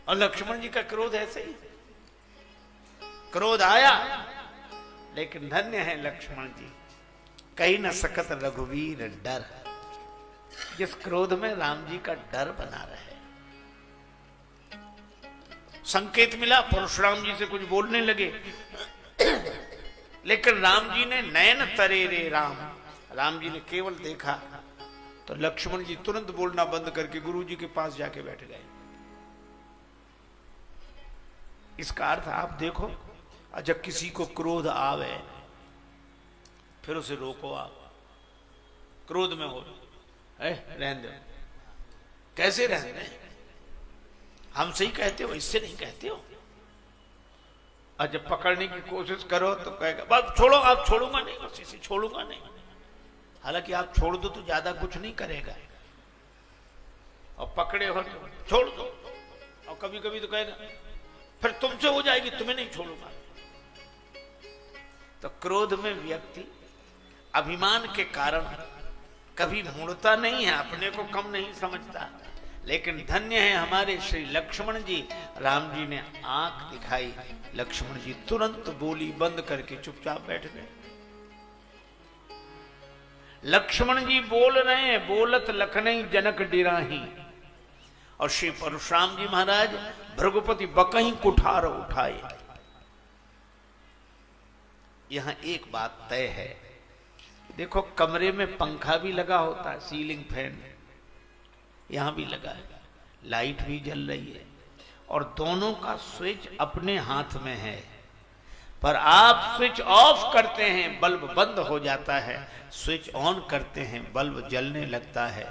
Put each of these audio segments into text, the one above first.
और लक्ष्मण जी का क्रोध ऐसे ही, क्रोध आया, लेकिन धन्य है लक्ष्मण जी, कहीं न सकत रघुवीर डर। जिस क्रोध में राम जी का डर बना रहे। संकेत मिला, परशुराम जी से कुछ बोलने लगे, लेकिन राम जी ने नयन तरे रे राम, राम जी ने केवल देखा तो लक्ष्मण जी तुरंत बोलना बंद करके गुरु जी के पास जाके बैठ गए। इसका अर्थ आप देखो, जब किसी को क्रोध आवे फिर उसे रोको। आप क्रोध में हो, रहने दो, कैसे रहने दें? हमसे ही कहते हो, इससे नहीं कहते हो। और जब पकड़ने की कोशिश करो तो कहेगा बस छोड़ो, आप छोड़ूंगा नहीं, बस इसे छोड़ूंगा नहीं। हालांकि आप छोड़ दो तो ज्यादा कुछ नहीं करेगा, और पकड़े हो तो छोड़ दो, और कभी कभी तो कहेगा फिर तुमसे हो जाएगी, तुम्हें नहीं छोड़ूंगा। तो क्रोध में व्यक्ति अभिमान के कारण कभी मुड़ता नहीं है, अपने को कम नहीं समझता। लेकिन धन्य है हमारे श्री लक्ष्मण जी, राम जी ने आंख दिखाई, लक्ष्मण जी तुरंत बोली बंद करके चुपचाप बैठ गए। लक्ष्मण जी बोल रहे हैं, बोलत लखनई जनक डिराही, और श्री परशुराम जी महाराज भृगुपति बकहीं कुठार उठाए। यहां एक बात तय है, देखो कमरे में पंखा भी लगा होता है, सीलिंग फैन यहां भी लगा है, लाइट भी जल रही है, और दोनों का स्विच अपने हाथ में है। पर आप स्विच ऑफ करते हैं, बल्ब बंद हो जाता है, स्विच ऑन करते हैं, बल्ब जलने लगता है।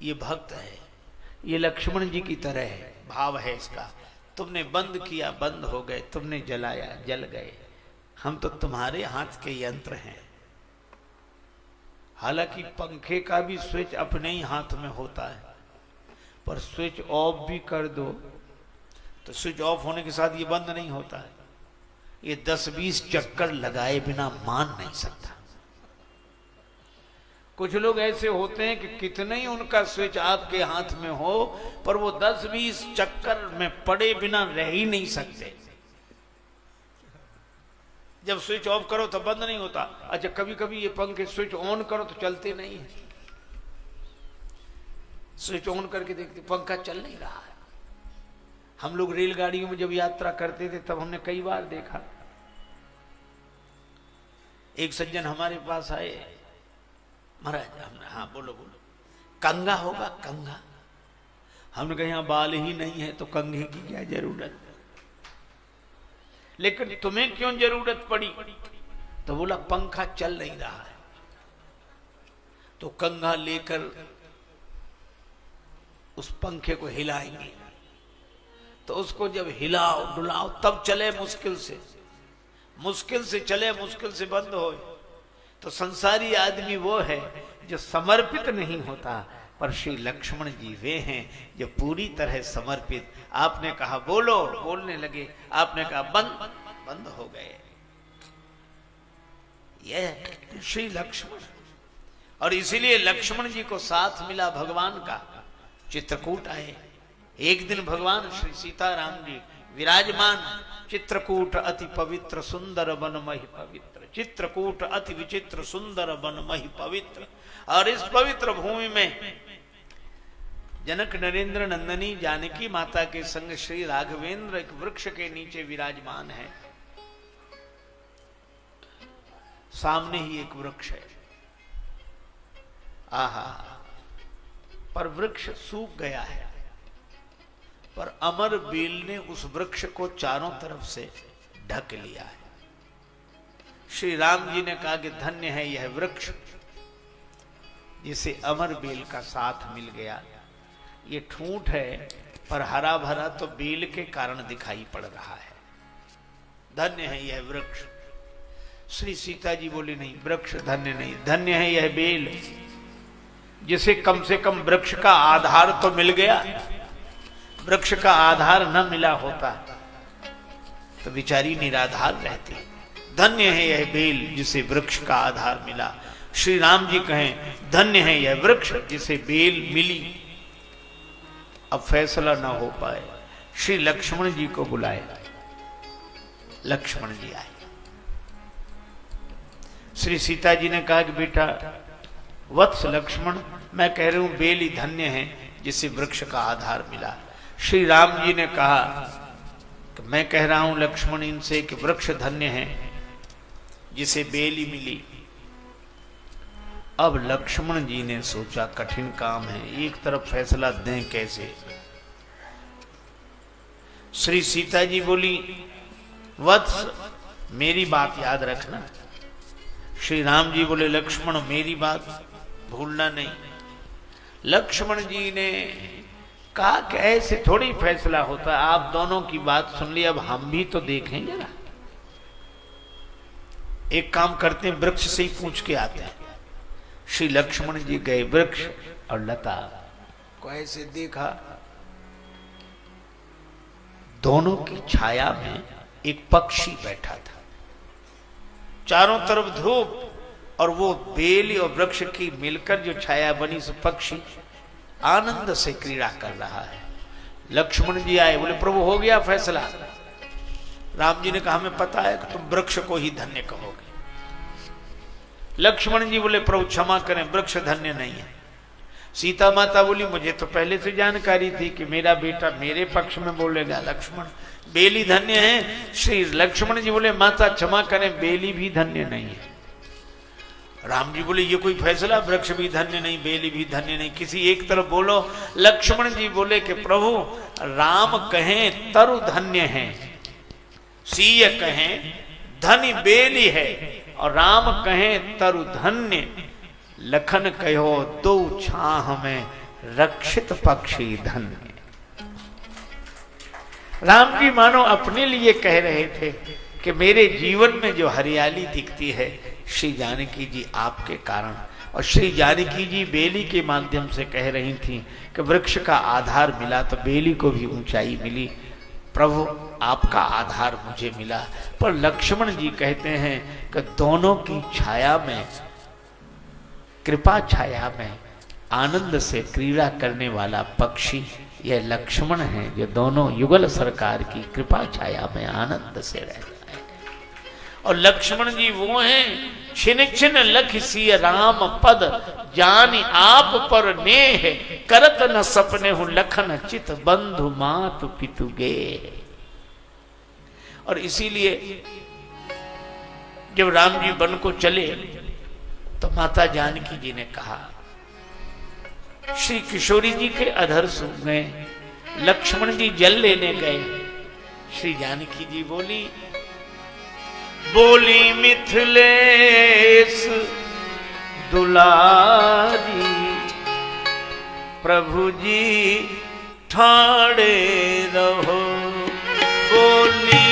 ये भक्त है, ये लक्ष्मण जी की तरह है, भाव है इसका। तुमने बंद किया, बंद हो गए, तुमने जलाया, जल गए, हम तो तुम्हारे हाथ के यंत्र हैं। हालांकि पंखे का भी स्विच अपने ही हाथ में होता है, पर स्विच ऑफ भी कर दो तो स्विच ऑफ होने के साथ ये बंद नहीं होता है। ये 10-20 चक्कर लगाए बिना मान नहीं सकता। कुछ लोग ऐसे होते हैं कि कितने ही उनका स्विच आपके हाथ में हो, पर वो 10-20 चक्कर में पड़े बिना रह ही नहीं सकते। जब स्विच ऑफ करो तो बंद नहीं होता। अच्छा, कभी कभी ये पंखे स्विच ऑन करो तो चलते नहीं है। स्विच ऑन करके देखते पंखा चल नहीं रहा है। हम लोग रेलगाड़ियों में जब यात्रा करते थे तब हमने कई बार देखा। एक सज्जन हमारे पास आए, महाराज हमने, हाँ बोलो बोलो, कंगा होगा कंगा? हमने कहा यहाँ बाल ही नहीं है तो कंघे की क्या जरूरत, लेकिन तुम्हें क्यों जरूरत पड़ी? तो बोला पंखा चल नहीं रहा है। तो कंघा लेकर उस पंखे को हिलाएंगे, तो उसको जब हिलाओ डुलाओ तब चले, मुश्किल से चले, मुश्किल से बंद हो। तो संसारी आदमी वो है जो समर्पित नहीं होता, पर श्री लक्ष्मण जी वे हैं जो पूरी तरह समर्पित। आपने कहा बोलो, बोलने लगे, आपने कहा बंद, बंद हो गए। यह श्री लक्ष्मण, और इसीलिए लक्ष्मण जी को साथ मिला भगवान का। चित्रकूट आए, एक दिन भगवान श्री सीताराम जी विराजमान। चित्रकूट अति पवित्र सुंदर वन महि पवित्र, चित्रकूट अति विचित्र सुंदर वन महि पवित्र। और इस पवित्र भूमि में जनक नरेंद्र नंदनी जानकी माता के संग श्री राघवेंद्र एक वृक्ष के नीचे विराजमान है। सामने ही एक वृक्ष है, आहा, पर वृक्ष सूख गया है, पर अमर बेल ने उस वृक्ष को चारों तरफ से ढक लिया है। श्री राम जी ने कहा कि धन्य है यह वृक्ष जिसे अमर बेल का साथ मिल गया। ये ठूंठ है पर हरा भरा तो बेल के कारण दिखाई पड़ रहा है। धन्य है यह वृक्ष। श्री सीता जी बोली नहीं, वृक्ष धन्य नहीं, धन्य है यह बेल जिसे कम से कम वृक्ष का आधार तो मिल गया। वृक्ष का आधार न मिला होता तो बेचारी निराधार रहती। धन्य है यह बेल जिसे वृक्ष का आधार मिला। श्री राम जी कहें धन्य है यह वृक्ष जिसे बेल मिली। अब फैसला ना हो पाए, श्री लक्ष्मण जी को बुलाया। लक्ष्मण जी आए। श्री सीता जी ने कहा कि बेटा वत्स लक्ष्मण, मैं कह रही हूं बेली धन्य है जिसे वृक्ष का आधार मिला। श्री राम जी ने कहा कि मैं कह रहा हूं लक्ष्मण इनसे कि वृक्ष धन्य है जिसे बेली मिली। अब लक्ष्मण जी ने सोचा कठिन काम है, एक तरफ फैसला दें कैसे। श्री सीता जी बोली वत्स मेरी बात याद रखना। श्री राम जी बोले लक्ष्मण मेरी बात भूलना नहीं। लक्ष्मण जी ने कहा कि ऐसे थोड़ी फैसला होता, आप दोनों की बात सुन ली, अब हम भी तो देखें जरा। एक काम करते हैं, वृक्ष से ही पूछ के आते हैं। श्री लक्ष्मण जी गए वृक्ष और लता को ऐसे देखा, दोनों की छाया में एक पक्षी बैठा था, चारों तरफ धूप और वो बेली और वृक्ष की मिलकर जो छाया बनी, से पक्षी आनंद से क्रीड़ा कर रहा है। लक्ष्मण जी आए, बोले प्रभु हो गया फैसला। राम जी ने कहा हमें पता है कि तुम वृक्ष को ही धन्य कहोगे। लक्ष्मण जी बोले प्रभु क्षमा करें, वृक्ष धन्य नहीं है। सीता माता बोली मुझे तो पहले से जानकारी थी कि मेरा बेटा मेरे पक्ष में बोलेगा। लक्ष्मण बेली धन्य है। श्री लक्ष्मण जी बोले माता क्षमा करें, बेली भी धन्य नहीं है। राम जी बोले ये कोई फैसला, वृक्ष भी धन्य नहीं, बेली भी धन्य नहीं, किसी एक तरफ बोलो। लक्ष्मण जी बोले कि प्रभु राम कहें तरु धन्य है, सीय कहें धनी बेली है, और राम कहें तरु धन्य, लखन कहो दो छाह में रक्षित पक्षी धन्य। राम जी मानो अपने लिए कह रहे थे कि मेरे जीवन में जो हरियाली दिखती है श्री जानकी जी आपके कारण। और श्री जानकी जी बेली के माध्यम से कह रही थी कि वृक्ष का आधार मिला तो बेली को भी ऊंचाई मिली। प्रभु आपका आधार मुझे मिला। पर लक्ष्मण जी कहते हैं कि दोनों की छाया में, कृपा छाया में आनंद से क्रीड़ा करने वाला पक्षी यह लक्ष्मण है, जो दोनों युगल सरकार की कृपा छाया में आनंद से रहता है। और लक्ष्मण जी वो हैं छिन छिन लख सिय राम पद, जान आप पर नेह, करत न सपने हूं लखन चित बंधु मातु पितु गे। और इसीलिए जब राम जी वन को चले तो माता जानकी जी ने कहा, श्री किशोरी जी के अधर सूख गए, लक्ष्मण जी जल लेने गए। श्री जानकी जी बोली मिथिलेश दुलारी, प्रभु जी ठाड़े रहो। बोली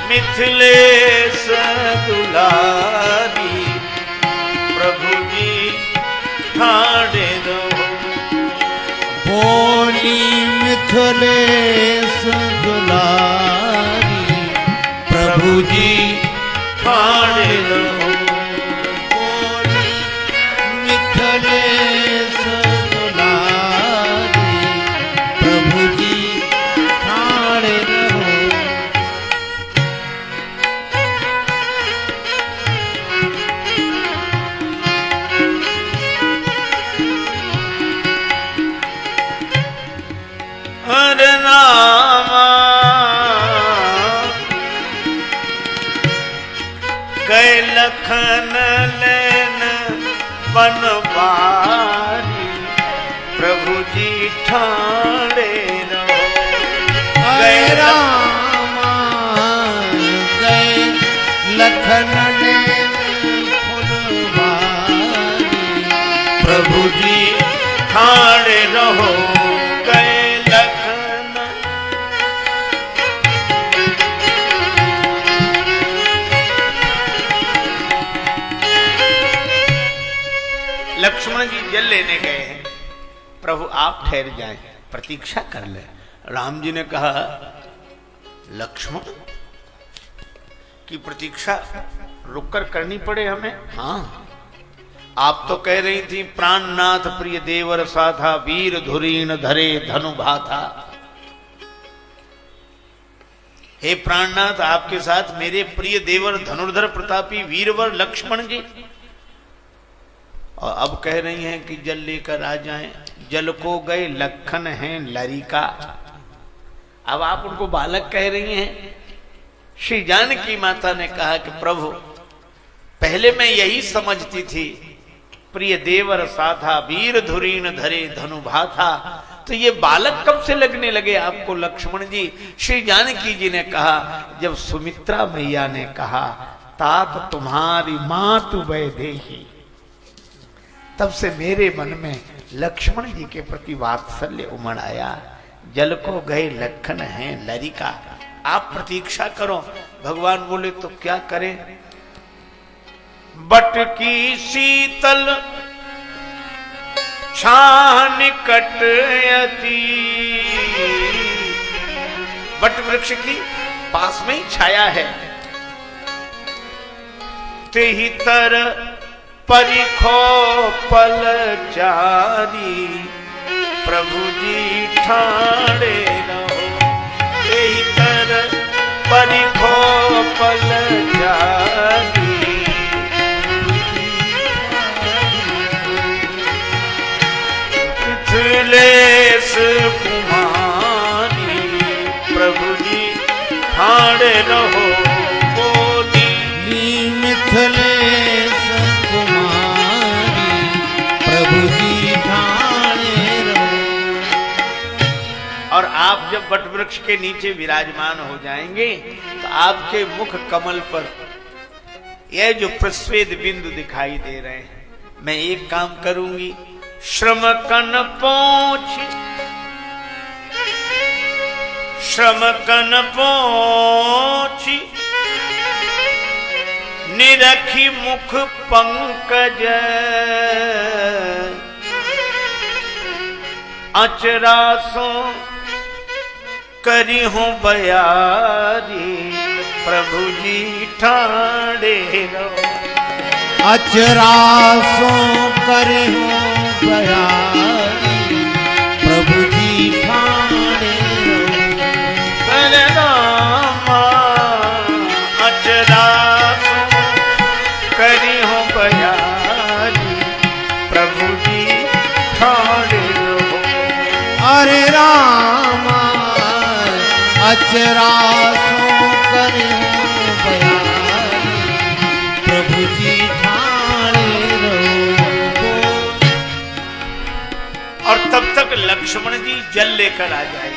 मिथिलेश दुलारी, प्रभु जी ठाड़े रहो। बोली मिथिलेश दुलारी, प्रभु जी ठाड़े रहो। बोली मिथिलेश दुलारी, प्रभु जी ठाड़े रहो। हरे नामा गए लखन लेन बनवारी, प्रभु जी ठाड़े रहो। गए रामा गए लखन लेन फुलवारी, प्रभु जी ठाड़े रहो। गए लखन लक्ष्मण जी जल लेने गए हैं, प्रभु आप ठहर जाएं, प्रतीक्षा कर ले। राम जी ने कहा लक्ष्मण की प्रतीक्षा रुककर करनी पड़े हमें? हाँ, आप तो कह रही थी प्राणनाथ प्रिय देवर साधा वीर धुरीण धरे धनु भाथा। हे प्राणनाथ, आपके साथ मेरे प्रिय देवर धनुर्धर प्रतापी वीरवर लक्ष्मण जी, और अब कह रही हैं कि जल लेकर आ जाएं। जल को गए लखन हैं लरिका। अब आप उनको बालक कह रही हैं। श्री जानकी माता ने कहा कि प्रभु, पहले मैं यही समझती थी, प्रिय देवर साधा वीर धुरीण धरे धनु भाथा, तो ये बालक कब से लगने लगे आपको लक्ष्मण जी? श्री जानकी जी ने कहा, जब सुमित्रा मैया ने कहा तात तुम्हारी मातु वैदेही, तब से मेरे मन में लक्ष्मण जी के प्रति वात्सल्य उमड़ आया। जल को गए लखन हैं लरिका। आप प्रतीक्षा करो। भगवान बोले तो क्या करें? बट की शीतल छान कटयती, बट वृक्ष की पास में ही छाया है। तेहि तर परिखो पल चारी, प्रभु जी ठाणे रहो। तेहि तर परिखो पल चारी, मिथिलेश कुमारी, प्रभु जी ठाणे रहो। बोली मिथिलेश कुमारी, प्रभु जी ठाणे रहो। और आप जब वट वृक्ष के नीचे विराजमान हो जाएंगे तो आपके मुख कमल पर यह जो प्रस्वेद बिंदु दिखाई दे रहे हैं, मैं एक काम करूंगी, श्रम कन पहुंच, श्रम कन पहुंच, निरखी मुख पंकज, अचरासो करी हूं बयारी, प्रभु जी ठाणे रहो। अचरासो करे हो बयारी, प्रभु जी ठाणे रहो। अचरासो करी हूं बयारी, प्रभु जी ठाणे रहो। अरे रामा अचरासो करे हो बयारी, प्रभु जी ठाणे रहो। और तब तक लक्ष्मण जी जल लेकर आ जाए।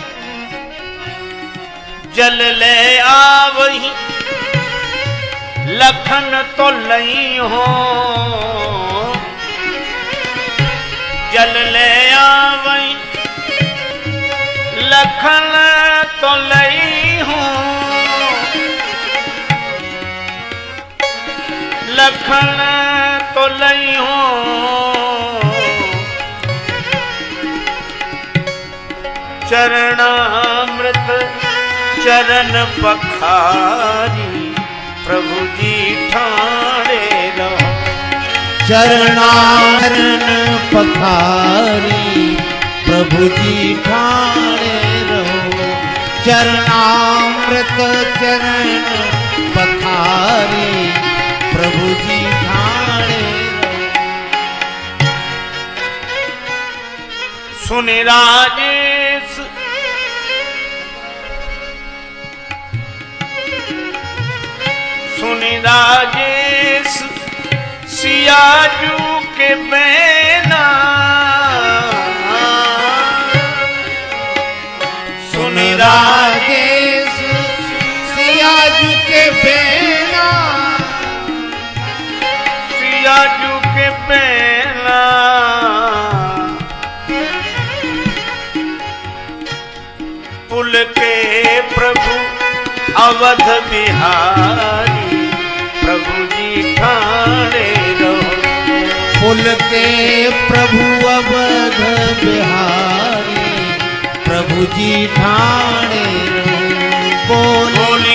जल ले आवही लखन तो लई हो, जल ले आवही लखन तो लई हो, लखन तो लई हो। चरणामृत चरण पखारी, प्रभु जी ठाणे रहो। चरणारण पखारी, प्रभु जी ठाणे रहो। चरणामृत चरण पखारी, प्रभु जी ठाणे रहो। सुनि राजेश सुनि राजेश सियाजू के बैना, सुनि राजेश सियाजू के बैना, सियाजू के बैना। पुल के प्रभु अवध बिहारी, प्रभु जी ठाणे रहो। पुल के प्रभु अवध बिहारी, प्रभु जी ठाणे रहो। बोली